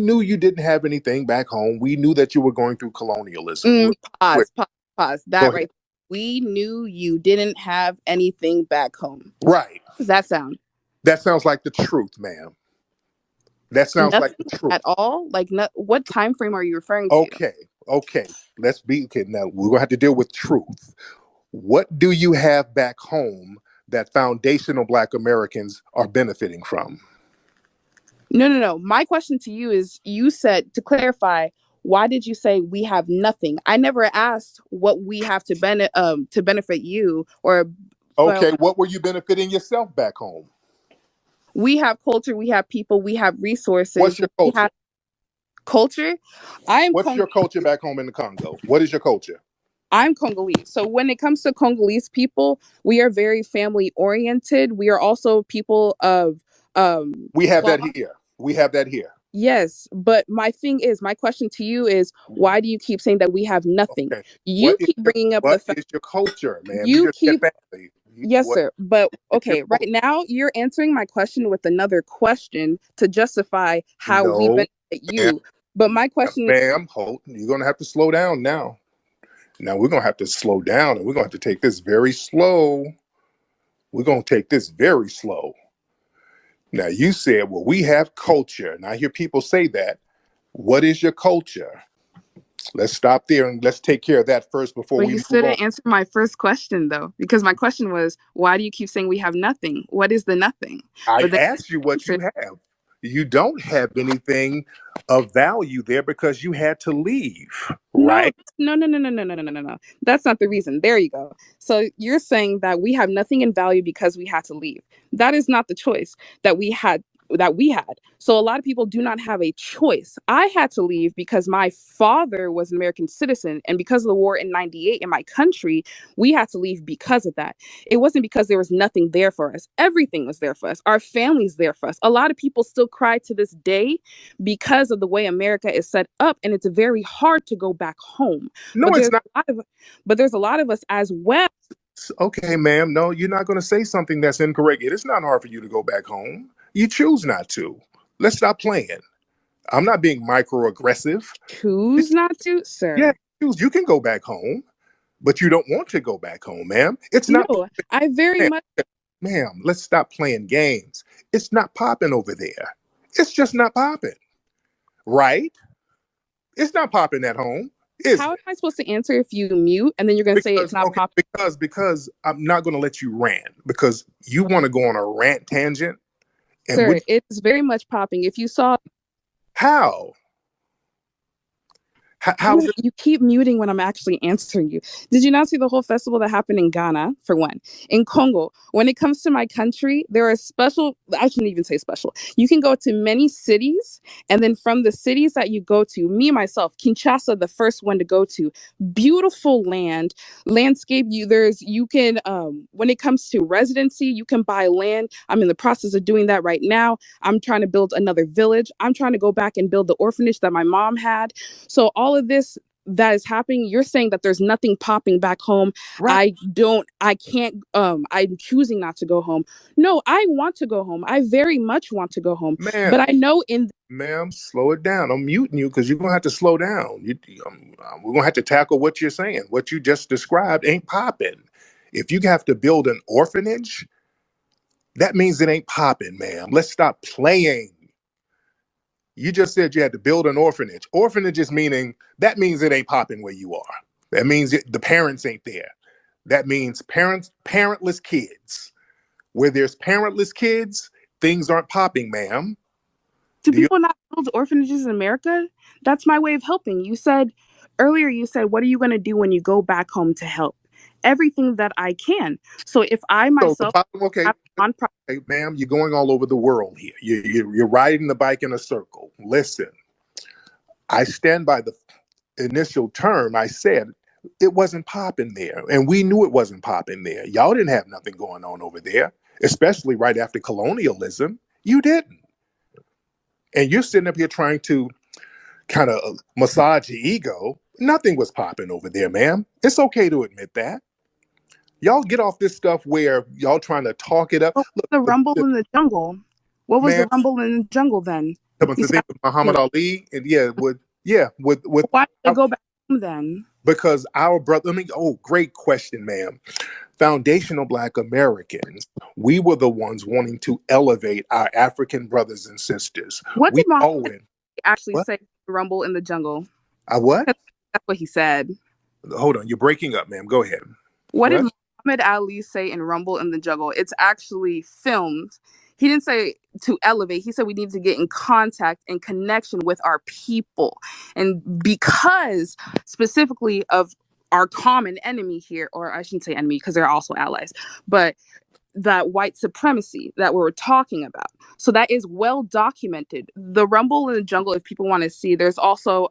knew you didn't have anything back home. We knew that you were going through colonialism. Pause. Go That ahead. right. We knew you didn't have anything back home. Right. How does that sound? That sounds like the truth, ma'am. That sounds like Nothing the truth. at all? Like, what time frame are you referring to? Okay. Okay. Let's be okay. Now we're gonna have to deal with truth. What do you have back home that foundational Black Americans are benefiting from? No. My question to you is, you said, to clarify, why did you say we have nothing? I never asked what we have to benefit you, or well, Okay, what were you benefiting yourself back home? we have culture, we have people, we have What's resources, your we culture? have culture. I am What's your culture back home in the Congo? What is your culture? I'm Congolese. So when it comes to Congolese people, we are very family oriented. We are also people of We have cloth. that here. We have that here. Yes, but my question to you is, why do you keep saying that we have nothing? Okay. You keep bringing up the What fact, is your culture, ma'am? You you just said keep family. yes, What sir. But is your okay, right culture? now you're answering my question with another question to justify how we No, benefit ma'am, you. But my question is, ma'am, hold. You're gonna have to slow down now. Now we're gonna have to slow down, and we're gonna have to take this very slow. We're gonna take this very slow. Now you said, well, we have culture, and I hear people say that. What is your culture? Let's stop there and let's take care of that first before but we you move still on. didn't answer my first question though, because my question was, why do you keep saying we have nothing? What is the nothing? I But then asked you what answer, you have. You don't have anything of value there because you had to leave, no, right? no. That's not the reason. There you go. So you're saying that we have nothing in value because we had to leave. That is not the choice that we had. So a lot of people do not have a choice. I had to leave because my father was an American citizen, and because of the war in '98 in my country, we had to leave because of that. It wasn't because there was nothing there for us. Everything was there for us. Our families there for us. A lot of people still cry to this day because of the way America is set up, and it's very hard to go back home. No, But it's there's not. a lot of there's a lot of us as well. Okay, ma'am. No, you're not going to say something that's incorrect. It is not hard for you to go back home. You choose not to. Let's stop playing. I'm not being microaggressive. Choose not to, Yeah, sir. choose. You can go back home, but you don't want to go back home, ma'am. It's not, No, I very ma'am, much. ma'am, let's stop playing games. It's not popping over there. It's just not popping, right? It's not popping at home, is How am it? I supposed to answer if you mute and then you're going to say it's Because not okay, pop? because I'm not going to let you rant because you want to go on a rant tangent, and Sir, which it's very much popping. If you saw, how how's it? you keep muting when I'm actually answering you. Did you not see the whole festival that happened in Ghana, for one? In Congo, when it comes to my country, there are special, I shouldn't even say special. You can go to many cities, and then from the cities that you go to, me, myself, Kinshasa, the first one to go to, beautiful landscape. You can, when it comes to residency, you can buy land. I'm in the process of doing that right now. I'm trying to build another village. I'm trying to go back and build the orphanage that my mom had. So all of this that is happening, you're saying that there's nothing popping back home. Right, I can't, I'm choosing not to go home. No, I want to go home. I very much want to go home. ma'am. But I know in Ma'am, slow it down. I'm muting you because you're gonna have to slow down. We're gonna have to tackle what you're saying. What you just described ain't popping. If you have to build an orphanage, that means it ain't popping, ma'am. Let's stop playing. You just said you had to build an orphanage. Orphanages meaning that means it ain't popping where you are. That means the parents ain't there. That means parentless kids. Where there's parentless kids, things aren't popping, ma'am. do Do you? people not build orphanages in America? That's my way of helping. You said earlier, you said, what are you going to do when you go back home to help? Everything that I can. So if I So the myself bottom, okay, have on hey, ma'am, you're going all over the world here. You're riding the bike in a circle. Listen, I stand by the initial term. I said it wasn't popping there, and we knew it wasn't popping there. Y'all didn't have nothing going on over there, especially right after colonialism. You didn't, and you're sitting up here trying to kind of massage your ego. Nothing was popping over there, ma'am. It's okay to admit that. Y'all get off this stuff where y'all trying to talk it up. what was Look, the rumble in the jungle? What was ma'am, the rumble in the jungle then? The He's thing with Muhammad Ali, and with why did they go back home then? because our brother. I mean, oh, great question, ma'am. Foundational Black Americans, we were the ones wanting to elevate our African brothers and sisters. What We did Muhammad Owen, actually what? say? Rumble in the jungle. I what? That's what he said. Hold on, you're breaking up, ma'am. Go ahead. What did What? Muhammad Ali say in Rumble in the Jungle? It's actually filmed. He didn't say to elevate. He said we need to get in contact and connection with our people. And because specifically of our common enemy here, or I shouldn't say enemy because they're also allies, but that white supremacy that we're talking about. So that is well documented. The Rumble in the Jungle, if people want to see, there's also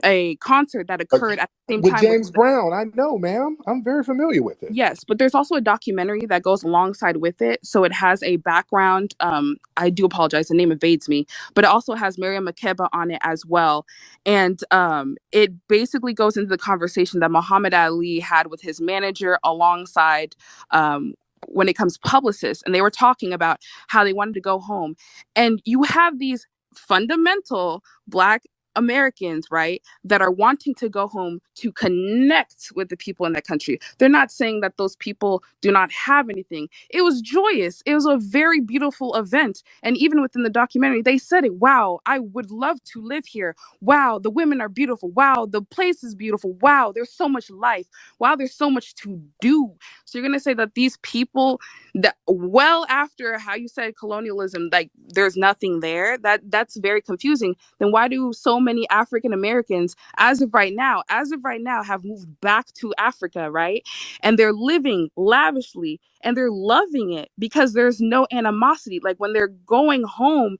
a concert that occurred at the same With time with James Brown, I know, ma'am. I'm very familiar with it. yes, but there's also a documentary that goes alongside with it. So it has a background. I do apologize, the name evades me, but it also has Miriam Makeba on it as well. And it basically goes into the conversation that Muhammad Ali had with his manager alongside when it comes to publicists. And they were talking about how they wanted to go home. And you have these fundamental Black Americans, right, that are wanting to go home to connect with the people in that country. They're not saying that those people do not have anything. It was joyous. It was a very beautiful event. And even within the documentary, they said it. Wow, I would love to live here. Wow, the women are beautiful. Wow, the place is beautiful. Wow, there's so much life. Wow, there's so much to do. So you're going to say that these people that well after how you said colonialism, like there's nothing there. That's very confusing. Then why do so many African Americans, as of right now, have moved back to Africa, right? And they're living lavishly and they're loving it because there's no animosity. Like when they're going home,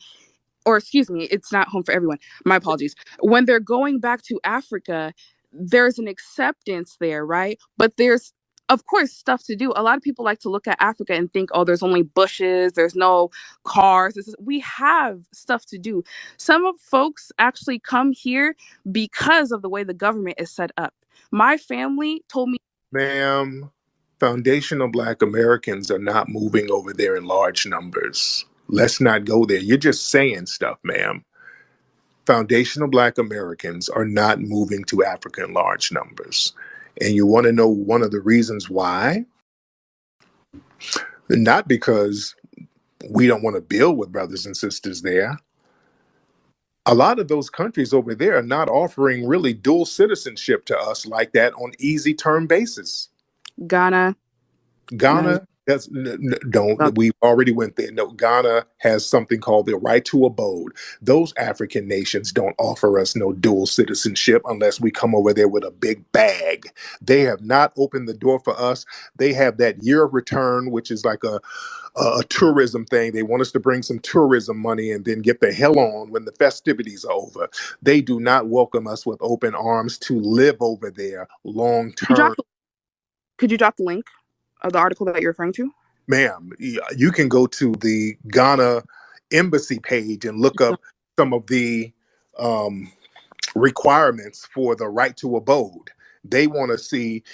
or excuse me, it's not home for everyone. My apologies. When they're going back to Africa, there's an acceptance there, right? But there's of course stuff to do. A lot of people like to look at Africa and think, oh, there's only bushes, there's no cars. We have stuff to do. Some of folks actually come here because of the way the government is set up. My family told me, Ma'am, foundational Black Americans are not moving over there in large numbers. Let's not go there. You're just saying stuff, ma'am. Foundational Black Americans are not moving to Africa in large numbers. And you want to know one of the reasons why? Not because we don't want to build with brothers and sisters there. A lot of those countries over there are not offering really dual citizenship to us like that on easy term basis. Ghana, Nigeria, Ghana does don't. We already went there. No, Ghana has something called the right to abode. Those African nations don't offer us no dual citizenship unless we come over there with a big bag. They have not opened the door for us. They have that year of return, which is like a tourism thing. They want us to bring some tourism money and then get the hell on when the festivities are over. They do not welcome us with open arms to live over there long term. Could you drop the link of the article that you're referring to? Ma'am, you can go to the Ghana embassy page and look up some of the requirements for the right to abode. They want to see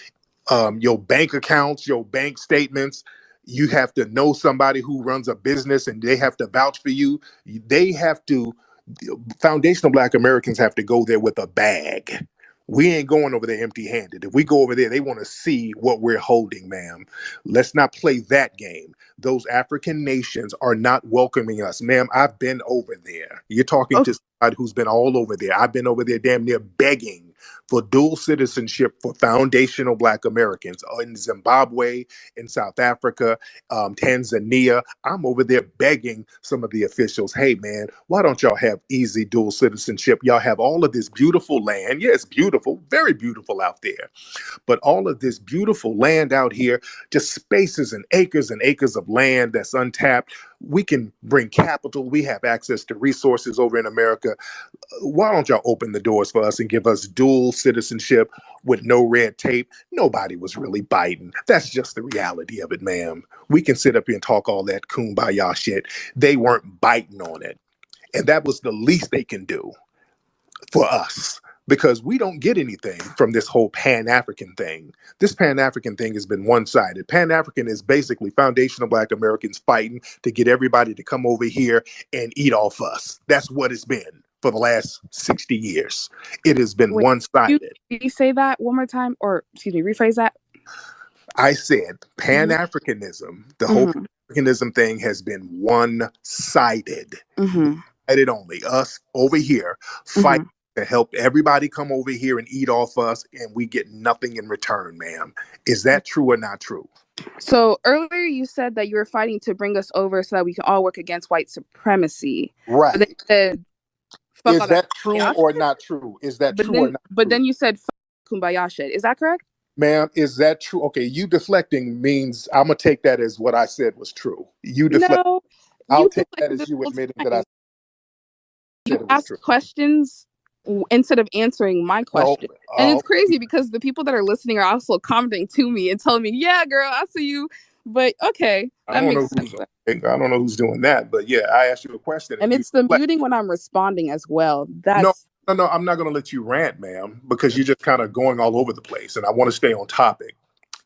your bank accounts, your bank statements. You have to know somebody who runs a business and they have to vouch for you. They have to, foundational Black Americans have to go there with a bag. We ain't going over there empty handed. If we go over there, they want to see what we're holding, ma'am. Let's not play that game. Those African nations are not welcoming us. Ma'am, I've been over there. You're talking to somebody who's been all over there. I've been over there damn near begging for dual citizenship for foundational Black Americans in Zimbabwe, in South Africa, Tanzania. I'm over there begging some of the officials, hey man, why don't y'all have easy dual citizenship? Y'all have all of this beautiful land. Yeah, it's beautiful, very beautiful out there. But all of this beautiful land out here, just spaces and acres of land that's untapped. We can bring capital. We have access to resources over in America. Why don't y'all open the doors for us and give us dual citizenship with no red tape? Nobody was really biting. That's just the reality of it, ma'am. We can sit up here and talk all that kumbaya shit. They weren't biting on it. And that was the least they can do for us because we don't get anything from this whole Pan-African thing. This Pan-African thing has been one-sided. Pan-African is basically foundational Black Americans fighting to get everybody to come over here and eat off us. That's what it's been for the last 60 years. It has been Wait, one-sided. you say that one more time, or excuse me, rephrase that? I said Mm-hmm. Pan-Africanism, the whole Mm-hmm. Pan-Africanism thing has been one-sided. Mm-hmm. Sided only. Us over here fight Mm-hmm. to help everybody come over here and eat off us, and we get nothing in return, ma'am. Is that true or not true? So earlier you said that you were fighting to bring us over so that we can all work against white supremacy. But then you Right. said, fuck all Is that that true kumbaya or shit. not true? Is that But true or then not but true? then you said fuck kumbaya shit. Is that correct? Ma'am, is that true? Okay, you deflecting means I'm gonna take that as what I said was true. You deflect. No, I'll you take that deflected as this you whole admitting that I time. said You it was true. ask questions instead of answering my No, question. And it's crazy because the people that are listening are also commenting to me and telling me, yeah, girl, I see you. But okay, I that don't know makes who's sense. I don't know who's doing that, but yeah, I asked you a question And and you it's the deflect. muting when I'm responding as well. No, That's no, I'm not gonna let you rant, ma'am, because you're just kind of going all over the place, and I want to stay on topic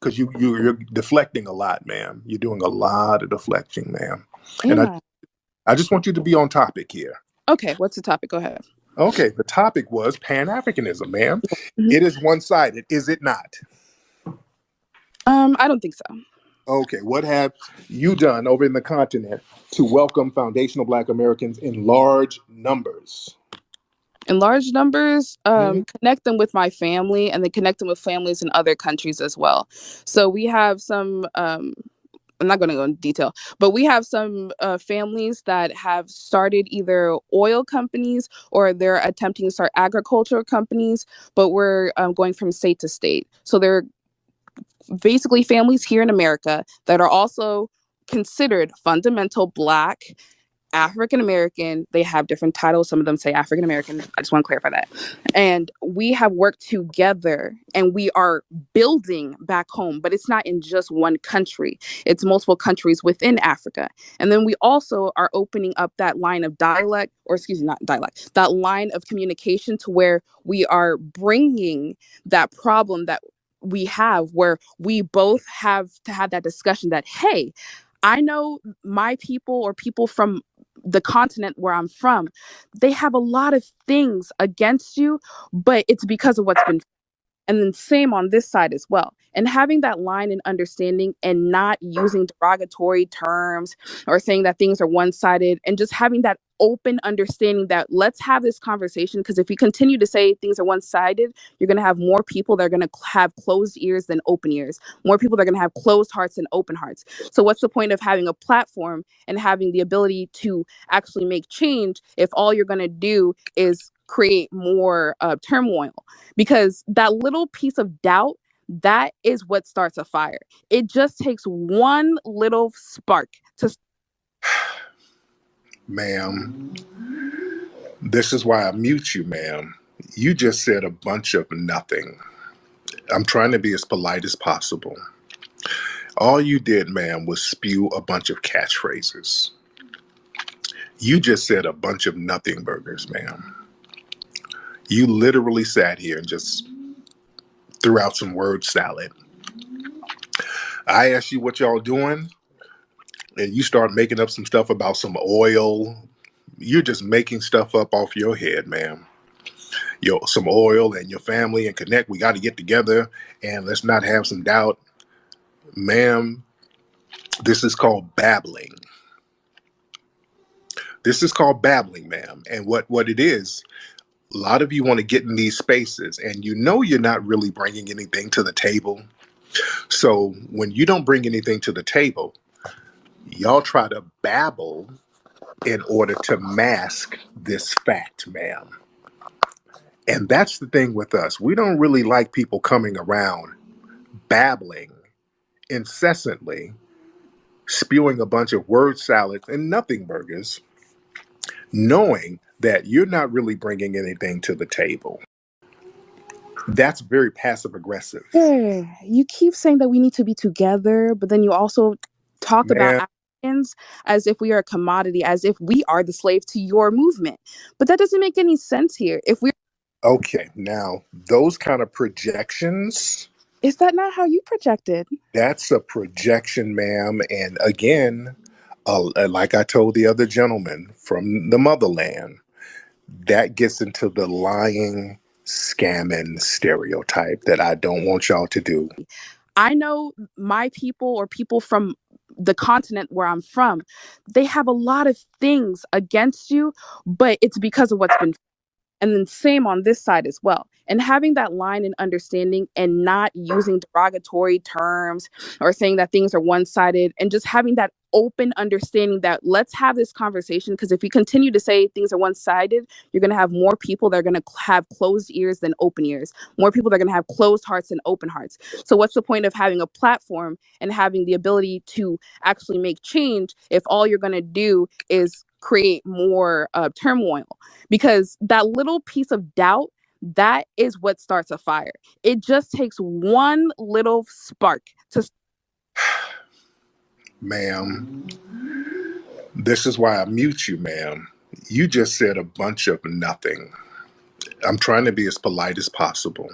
because you're deflecting a lot, ma'am. You're doing a lot of deflecting, ma'am, and am I? I just want you to be on topic here. Okay, what's the topic? Go ahead. Okay, the topic was Pan-Africanism, ma'am. Mhm. It is one-sided, is it not? I don't think so. Okay, what have you done over in the continent to welcome foundational Black Americans in large numbers? In large numbers, Mhm. connect them with my family and then connect them with families in other countries as well. So we have some I'm not going to go into detail, but we have some families that have started either oil companies or they're attempting to start agricultural companies, but we're going from state to state. So they're basically families here in America that are also considered fundamental Black African American. They have different titles. Some of them say African American. I just want to clarify that. And we have worked together and we are building back home, but it's not in just one country. It's multiple countries within Africa. And then we also are opening up that line of dialect, or excuse me, not dialect, that line of communication to where we are bringing that problem that we have where we both have to have that discussion that, hey, I know my people or people from the continent where I'm from, they have a lot of things against you, but it's because of what's been. And then same on this side as well. And having that line and understanding and not using derogatory terms or saying that things are one-sided and just having that open understanding that let's have this conversation, because if we continue to say things are one-sided, you're going to have more people that are going to have closed ears than open ears, more people that are going to have closed hearts than open hearts. So what's the point of having a platform and having the ability to actually make change if all you're going to do is create more turmoil? Because that little piece of doubt, that is what starts a fire. It just takes one little spark to. Ma'am, this is why I mute you, ma'am. You just said a bunch of nothing. I'm trying to be as polite as possible. All you did, ma'am, was spew a bunch of catchphrases. You just said a bunch of nothing burgers, ma'am. You literally sat here and just threw out some word salad. I asked you what y'all doing, and you start making up some stuff about some oil. You're just making stuff up off your head, ma'am. Some oil and your family and connect. We got to get together and let's not have some doubt. Ma'am, this is called babbling. This is called babbling, ma'am. And what it is, a lot of you want to get in these spaces and you know you're not really bringing anything to the table. So when you don't bring anything to the table, y'all try to babble in order to mask this fact, ma'am. And that's the thing with us. We don't really like people coming around babbling incessantly, spewing a bunch of word salads and nothing burgers, knowing that you're not really bringing anything to the table. That's very passive aggressive. Hey, you keep saying that we need to be together, but then you also talk about Man, Africans as if we are a commodity, as if we are the slave to your movement. But that doesn't make any sense here. If we're Okay, now those kind of projections, Is that not how you projected? that's a projection, ma'am. And again, like I told the other gentleman from the motherland, that gets into the lying, scamming stereotype that I don't want y'all to do. I know my people or people from the continent where I'm from, they have a lot of things against you, but it's because of what's been. And then same on this side as well. And having that line and understanding and not using derogatory terms or saying that things are one-sided, and just having that open understanding that let's have this conversation, because if you continue to say things are one-sided, you're going to have more people that are going to have closed ears than open ears, more people that are going to have closed hearts than open hearts. So what's the point of having a platform and having the ability to actually make change if all you're going to do is create more turmoil? Because that little piece of doubt, that is what starts a fire. It just takes one little spark to. Ma'am, this is why I mute you, ma'am. You just said a bunch of nothing. I'm trying to be as polite as possible.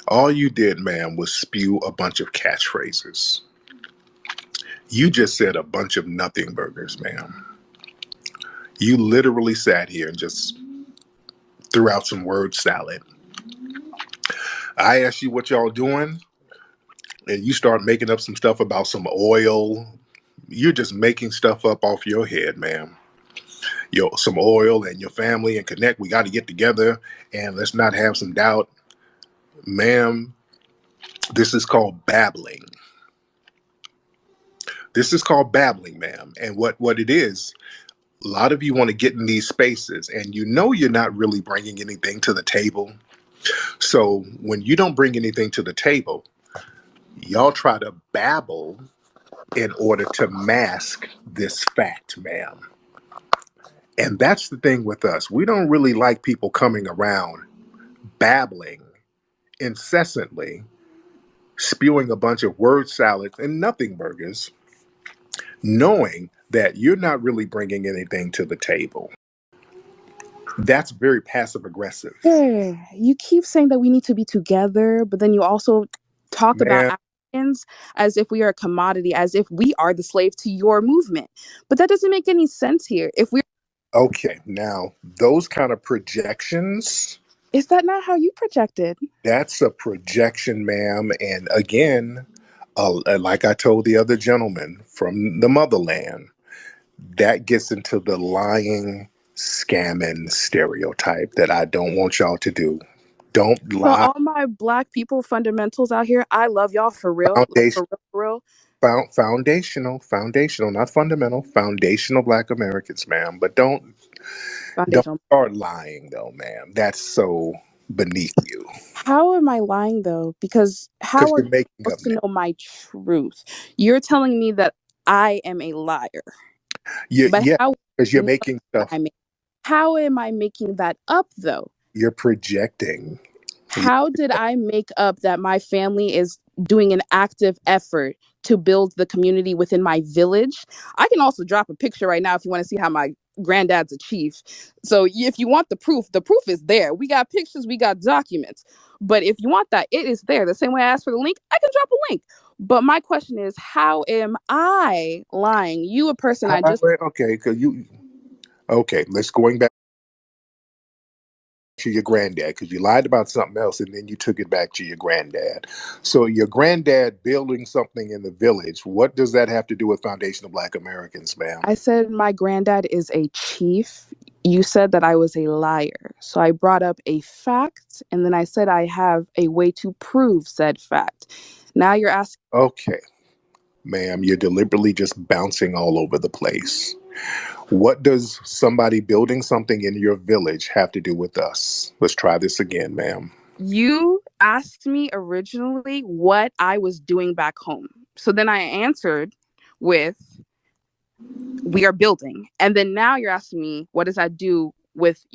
All you did, ma'am, was spew a bunch of catchphrases. You just said a bunch of nothing burgers, ma'am. You literally sat here and just threw out some word salad. I asked you what y'all doing, and you start making up some stuff about some oil. You're just making stuff up off your head, ma'am. Some oil and your family and connect. We got to get together and let's not have some doubt. Ma'am, this is called babbling. This is called babbling, ma'am. And what it is, a lot of you want to get in these spaces and you know you're not really bringing anything to the table. So when you don't bring anything to the table, y'all try to babble in order to mask this fact, ma'am. And that's the thing with us. We don't really like people coming around babbling incessantly, spewing a bunch of word salads and nothing burgers, knowing that you're not really bringing anything to the table. That's very passive aggressive. Sure, you keep saying that we need to be together, but then you also talk about Man, Africans as if we are a commodity, as if we are the slave to your movement. But that doesn't make any sense here. If we. okay, now those kind of projections, Is that not how you projected? that's a projection, ma'am. And again, like I told the other gentleman from the motherland, that gets into the lying, scamming stereotype that I don't want y'all to do. Don't So lie. all my black people fundamentals out here, I love y'all for real, like Foundation, for real, for real. foundational, not fundamental, foundational Black Americans, ma'am. But don't Foundational. start lying, though, ma'am. That's so beneath you How am I lying though? Because because how are you're you making up supposed to now. know my truth? You're telling me that I am a liar, but Yeah, how because you're know making that stuff. I'm how am I making that up though? You're projecting. How did I make up that my family is doing an active effort to build the community within my village? I can also drop a picture right now if you want to see how my granddad's a chief. So if you want the proof is there. We got pictures, we got documents. But if you want that, it is there. The same way I asked for the link, I can drop a link. But my question is, how am I lying? You, a person I just. Okay, because you. Okay, let's going back to your granddad because you lied about something else and then you took it back to your granddad. So your granddad building something in the village, what does that have to do with Foundation of Black Americans, ma'am? I said my granddad is a chief. You said that I was a liar. So I brought up a fact and then I said I have a way to prove said fact. Now you're asking. Okay, ma'am, you're deliberately just bouncing all over the place. What does somebody building something in your village have to do with us? Let's try this again, ma'am. You asked me originally what I was doing back home. So then I answered with we are building. And then now you're asking me what does that do with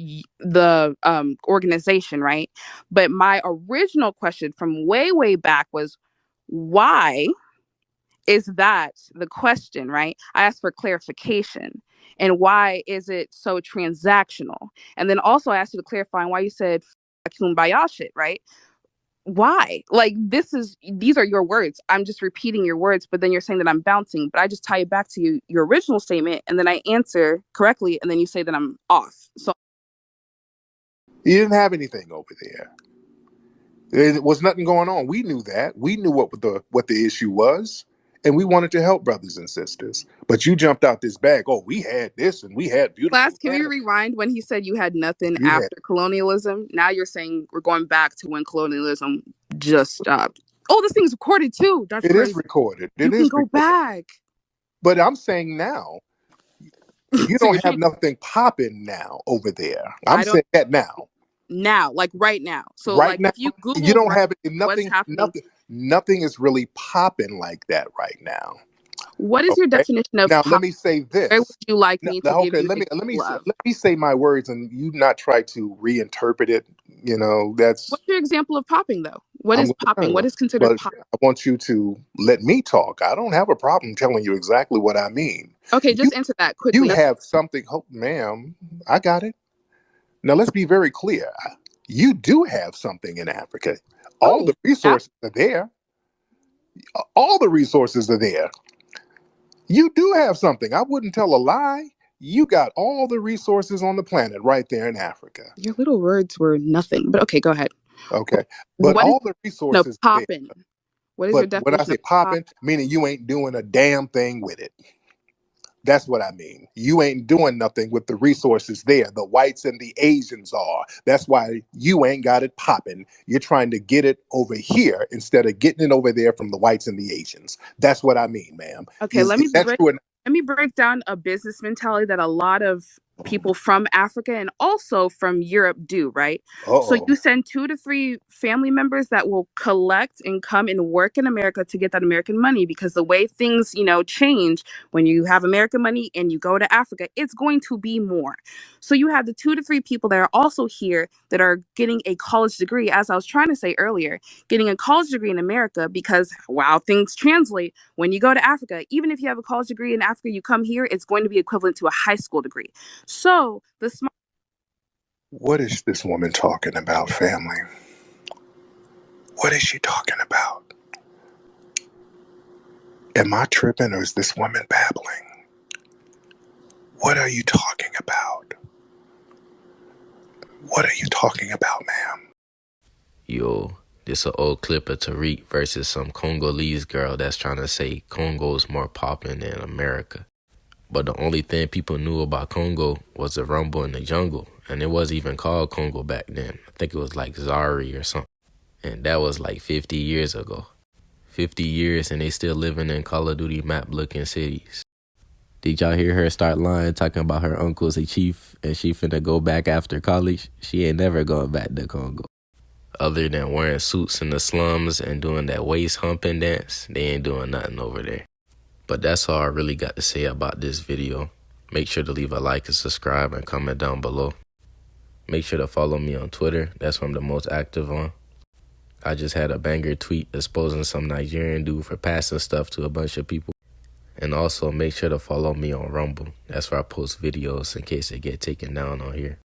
the organization, right? But my original question from way back was why is that the question, right? I asked for clarification. And why is it so transactional? And then also I asked you to clarify why you said kumbaya shit, right? Why? Like, these are your words. I'm just repeating your words, but then you're saying that I'm bouncing. But I just tie it back to your original statement, and then I answer correctly, and then you say that I'm off. So You didn't have anything over there. There was nothing going on. We knew that. We knew what the issue was, and we wanted to help brothers and sisters. But you jumped out this bag. Oh, we had this, and we had beautiful class, can we land. rewind when he said you had nothing You had after colonialism? Now you're saying we're going back to when colonialism just stopped. Oh, this thing's recorded too. That's it is crazy. recorded. You It can is go recorded. back. But I'm saying now, you So don't you're have changing. nothing popping now over there. I'm I don't saying that now. now, like right now. So Right like now, if you you Googled don't right, have what's nothing, happening, nothing is really popping like that right now. what is your Okay. definition of Now let pop? me say Where would this. you like No, me to no, give okay, you an example of? let me say my words and you not try to reinterpret it. You know, that's What's your example of popping though? What I'm is going popping? What to. is considered But pop? I want you to let me talk. I don't have a problem telling you exactly what I mean. Okay, You just answer that you quickly. have something, oh, ma'am. I got it. Now let's be very clear. You do have something in Africa. All Oh, the yeah. resources are there. All the resources are there. You do have something. I wouldn't tell a lie. You got all the resources on the planet right there in Africa. Your little words were nothing. But okay, go ahead. Okay. But What is all the no resources are there. popping? What is your But when I definition say of pop? popping, meaning you ain't doing a damn thing with it. That's what I mean. You ain't doing nothing with the resources there. The whites and the Asians are. That's why you ain't got it popping. You're trying to get it over here instead of getting it over there from the whites and the Asians. That's what I mean, ma'am. Okay, Is that true? let me break down a business mentality that a lot of people from Africa and also from Europe do, right? So Uh-oh. you send 2 to 3 family members that will collect and come and work in America to get that American money because the way things, change when you have American money and you go to Africa, it's going to be more. So you have the 2 to 3 people that are also here that are getting a college degree, as I was trying to say earlier, getting a college degree in America because wow, things translate when you go to Africa. Even if you have a college degree in Africa, you come here, it's going to be equivalent to a high school degree. So the smart. What is this woman talking about, family? What is she talking about? Am I tripping or is this woman babbling? What are you talking about? What are you talking about, ma'am? Yo, this a old clip of Tariq versus some Congolese girl that's trying to say Congo's more poppin' than America. But the only thing people knew about Congo was the rumble in the jungle. And it wasn't even called Congo back then. I think it was like Zari or something. And that was like 50 years ago. 50 years and they still living in Call of Duty map looking cities. Did y'all hear her start lying talking about her uncle's a chief and she finna go back after college? She ain't never going back to Congo. Other than wearing suits in the slums and doing that waist humping dance, they ain't doing nothing over there. But that's all I really got to say about this video. Make sure to leave a like and subscribe and comment down below. Make sure to follow me on Twitter. That's what I'm the most active on. I just had a banger tweet exposing some Nigerian dude for passing stuff to a bunch of people. And also make sure to follow me on Rumble. That's where I post videos in case they get taken down on here.